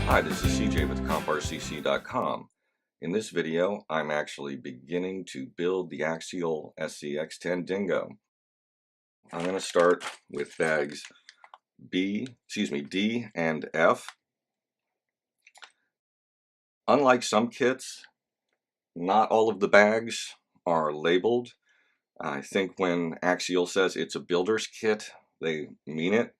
Hi, this is CJ with CJatCompRCC.com. In this video, I'm actually beginning to build the Axial SCX10 Dingo. I'm going to start with bags D and F. Unlike some kits, not all of the bags are labeled. I think when Axial says it's a builder's kit, they mean it,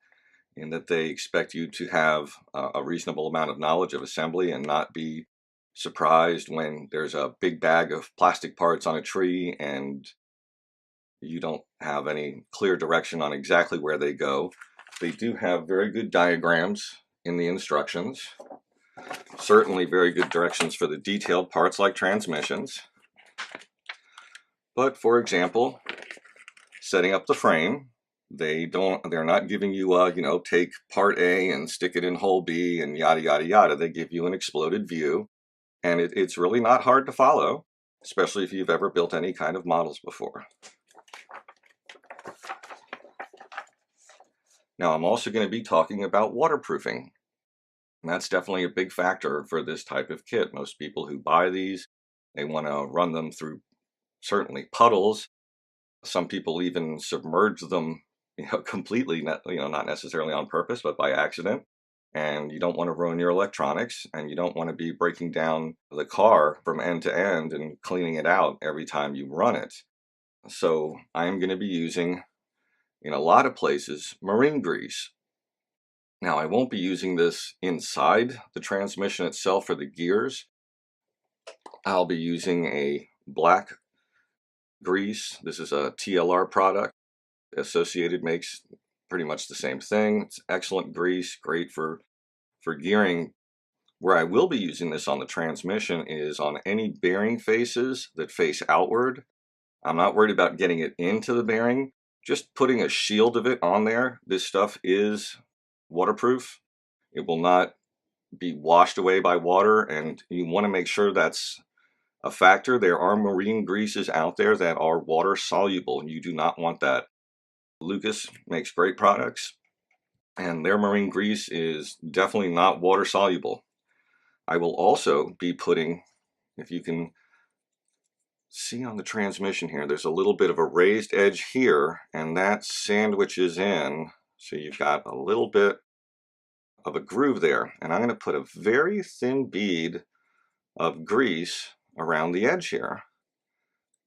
in that they expect you to have a reasonable amount of knowledge of assembly and not be surprised when there's a big bag of plastic parts on a tree and you don't have any clear direction on exactly where they go. They do have very good diagrams in the instructions. Certainly very good directions for the detailed parts like transmissions. But for example, setting up the frame, they're not giving you take part A and stick it in hole B and yada yada yada. They give you an exploded view, and it's really not hard to follow, especially if you've ever built any kind of models before. Now I'm also going to be talking about waterproofing. And that's definitely a big factor for this type of kit. Most people who buy these, they want to run them through certainly puddles. Some people even submerge them completely, not necessarily on purpose, but by accident. And you don't want to ruin your electronics, and you don't want to be breaking down the car from end to end and cleaning it out every time you run it. So I'm going to be using, in a lot of places, marine grease. Now I won't be using this inside the transmission itself for the gears. I'll be using a black grease. This is a TLR product. Associated makes pretty much the same thing. It's excellent grease, great for gearing. Where I will be using this on the transmission is on any bearing faces that face outward. I'm not worried about getting it into the bearing, just putting a shield of it on there. This stuff is waterproof. It will not be washed away by water, and you want to make sure that's a factor. There are marine greases out there that are water soluble, and you do not want that. Lucas makes great products, and their marine grease is definitely not water soluble. I will also be putting, if you can see on the transmission here, there's a little bit of a raised edge here, and that sandwiches in, so you've got a little bit of a groove there. And I'm going to put a very thin bead of grease around the edge here.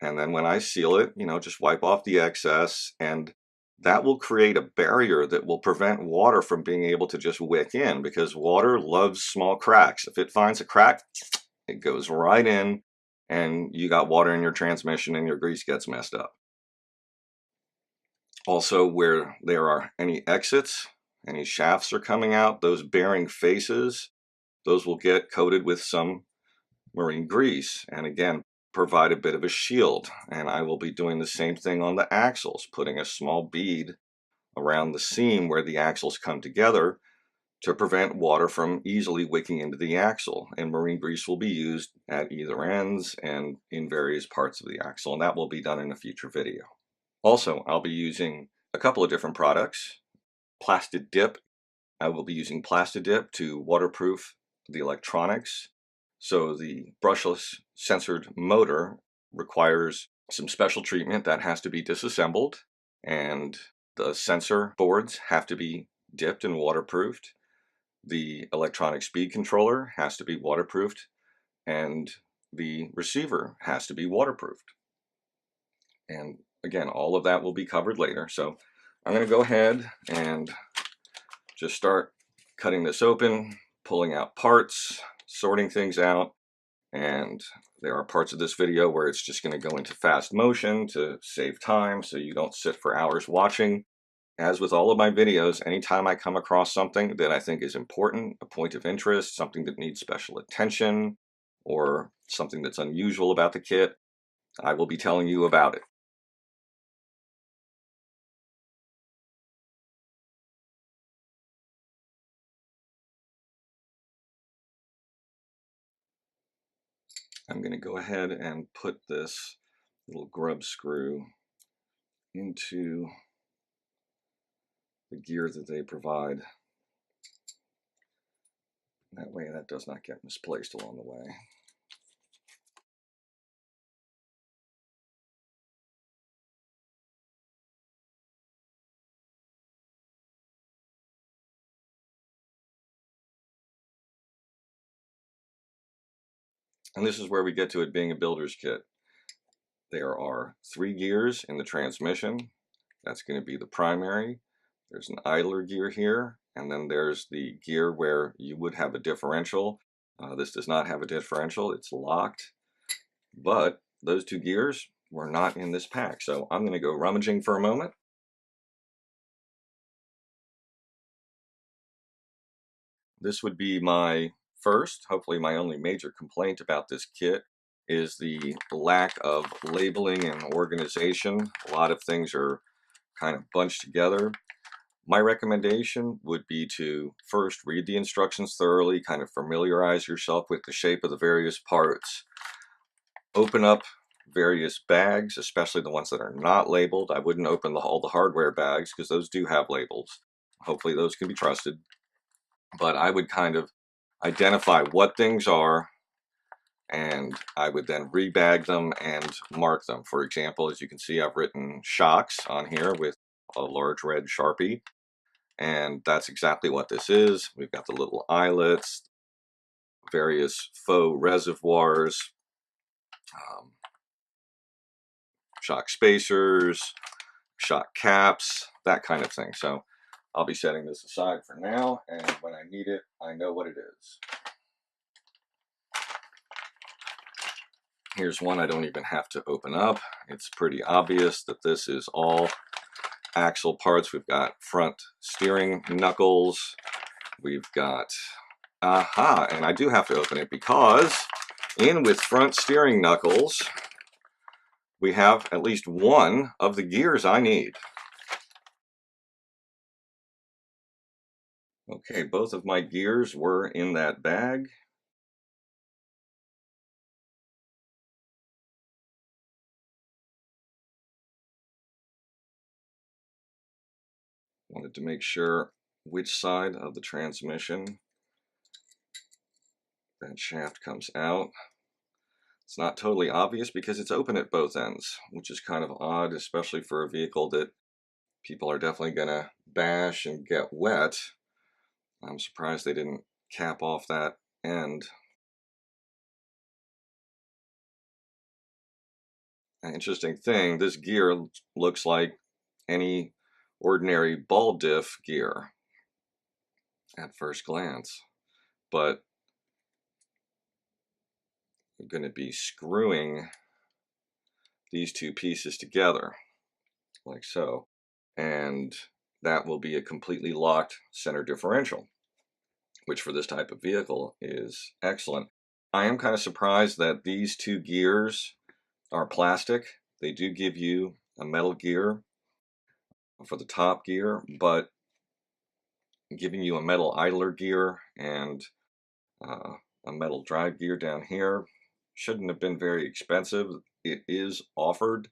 And then when I seal it, just wipe off the excess, and that will create a barrier that will prevent water from being able to just wick in, because water loves small cracks. If it finds a crack, it goes right in, and you got water in your transmission and your grease gets messed up. Also, where there are any exits, any shafts are coming out, those bearing faces, those will get coated with some marine grease, and again, provide a bit of a shield. And I will be doing the same thing on the axles, putting a small bead around the seam where the axles come together to prevent water from easily wicking into the axle. And marine grease will be used at either ends and in various parts of the axle, and that will be done in a future video. Also, I'll be using a couple of different products. Plastidip. I will be using Plastidip to waterproof the electronics. So the brushless sensored motor requires some special treatment that has to be disassembled, and the sensor boards have to be dipped and waterproofed. The electronic speed controller has to be waterproofed, and the receiver has to be waterproofed. And again, all of that will be covered later. So I'm going to go ahead and just start cutting this open, pulling out parts, sorting things out. And there are parts of this video where it's just going to go into fast motion to save time so you don't sit for hours watching. As with all of my videos, anytime I come across something that I think is important, a point of interest, something that needs special attention, or something that's unusual about the kit, I will be telling you about it. I'm going to go ahead and put this little grub screw into the gear that they provide. That way that does not get misplaced along the way. And this is where we get to it being a builder's kit. There are 3 gears in the transmission. That's going to be the primary. There's an idler gear here, and then there's the gear where you would have a differential. This does not have a differential, it's locked. But those 2 gears were not in this pack, so I'm going to go rummaging for a moment. This would be my first, hopefully my only major complaint about this kit is the lack of labeling and organization. A lot of things are kind of bunched together. My recommendation would be to first read the instructions thoroughly, kind of familiarize yourself with the shape of the various parts. Open up various bags, especially the ones that are not labeled. I wouldn't open all the hardware bags because those do have labels. Hopefully those can be trusted. But I would kind of identify what things are, and I would then rebag them and mark them. For example, as you can see, I've written shocks on here with a large red Sharpie, and that's exactly what this is. We've got the little eyelets, various faux reservoirs, shock spacers, shock caps, that kind of thing. So I'll be setting this aside for now, and when I need it, I know what it is. Here's one I don't even have to open up. It's pretty obvious that this is all axle parts. We've got front steering knuckles. We've got, and I do have to open it because in with front steering knuckles, we have at least one of the gears I need. Okay, both of my gears were in that bag. Wanted to make sure which side of the transmission that shaft comes out. It's not totally obvious because it's open at both ends, which is kind of odd, especially for a vehicle that people are definitely going to bash and get wet. I'm surprised they didn't cap off that end. An interesting thing, this gear looks like any ordinary ball diff gear at first glance, but I'm going to be screwing these 2 pieces together like so, and that will be a completely locked center differential, which for this type of vehicle is excellent. I am kind of surprised that these 2 gears are plastic. They do give you a metal gear for the top gear, but giving you a metal idler gear and a metal drive gear down here shouldn't have been very expensive. It is offered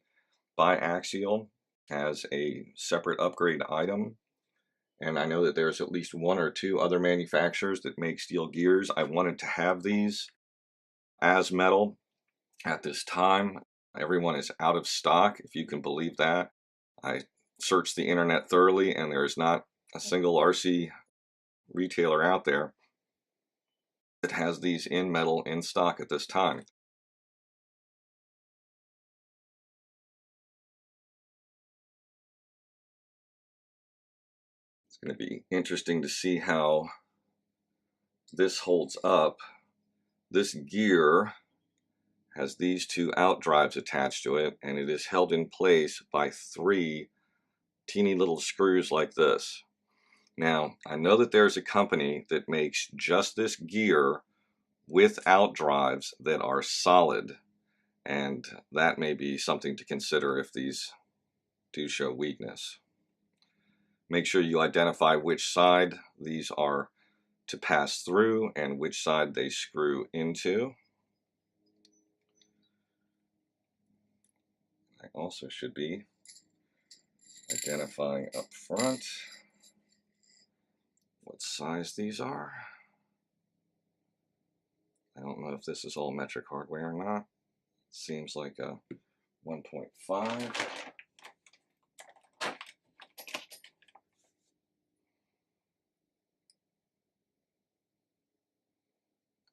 by Axial as a separate upgrade item, and I know that there's at least 1 or 2 other manufacturers that make steel gears. I wanted to have these as metal at this time. Everyone is out of stock, if you can believe that. I searched the internet thoroughly, and there is not a single RC retailer out there that has these in metal in stock at this time. It's going to be interesting to see how this holds up. This gear has these 2 out drives attached to it, and it is held in place by 3 teeny little screws like this. Now, I know that there's a company that makes just this gear with out drives that are solid, and that may be something to consider if these do show weakness. Make sure you identify which side these are to pass through and which side they screw into. I also should be identifying up front what size these are. I don't know if this is all metric hardware or not. Seems like a 1.5.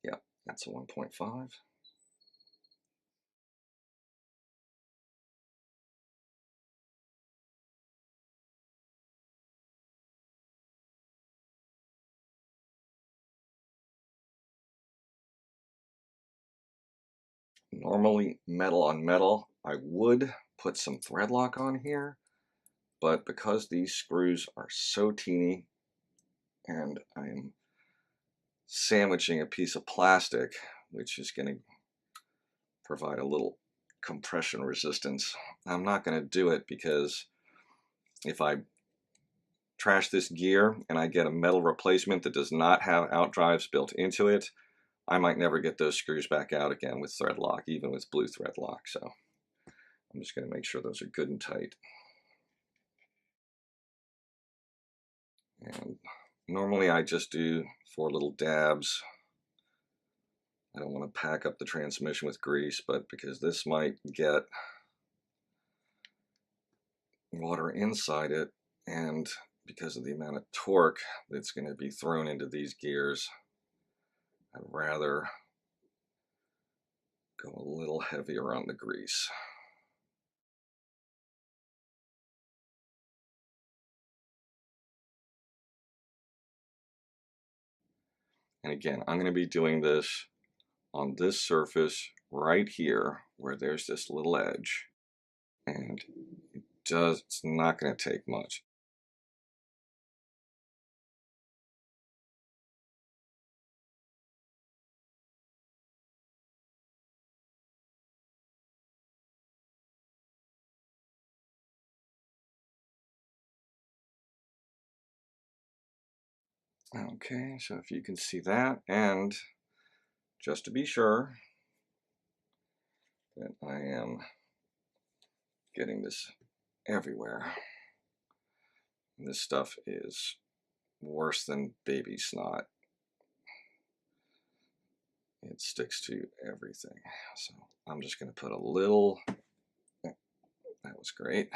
Yep, that's a 1.5. Normally, metal on metal, I would put some thread lock on here, but because these screws are so teeny and I'm sandwiching a piece of plastic, which is going to provide a little compression resistance, I'm not going to do it, because if I trash this gear and I get a metal replacement that does not have outdrives built into it, I might never get those screws back out again with thread lock, even with blue thread lock. So I'm just going to make sure those are good and tight. And normally I just do 4 little dabs. I don't want to pack up the transmission with grease, but because this might get water inside it, and because of the amount of torque that's going to be thrown into these gears, I'd rather go a little heavier on the grease. And again, I'm going to be doing this on this surface right here where there's this little edge, and it's not going to take much. Okay, so if you can see that, and just to be sure that I am getting this everywhere, this stuff is worse than baby snot. It sticks to everything. So I'm just going to put a little, that was great.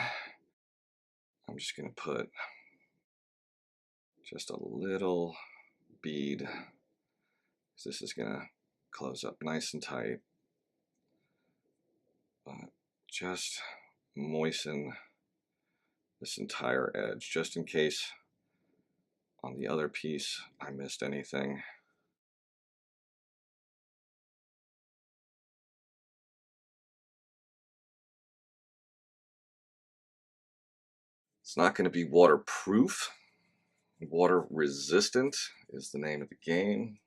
I'm just going to put just a little bead, because this is going to close up nice and tight. But just moisten this entire edge, just in case on the other piece I missed anything. It's not going to be waterproof. Water resistant is the name of the game.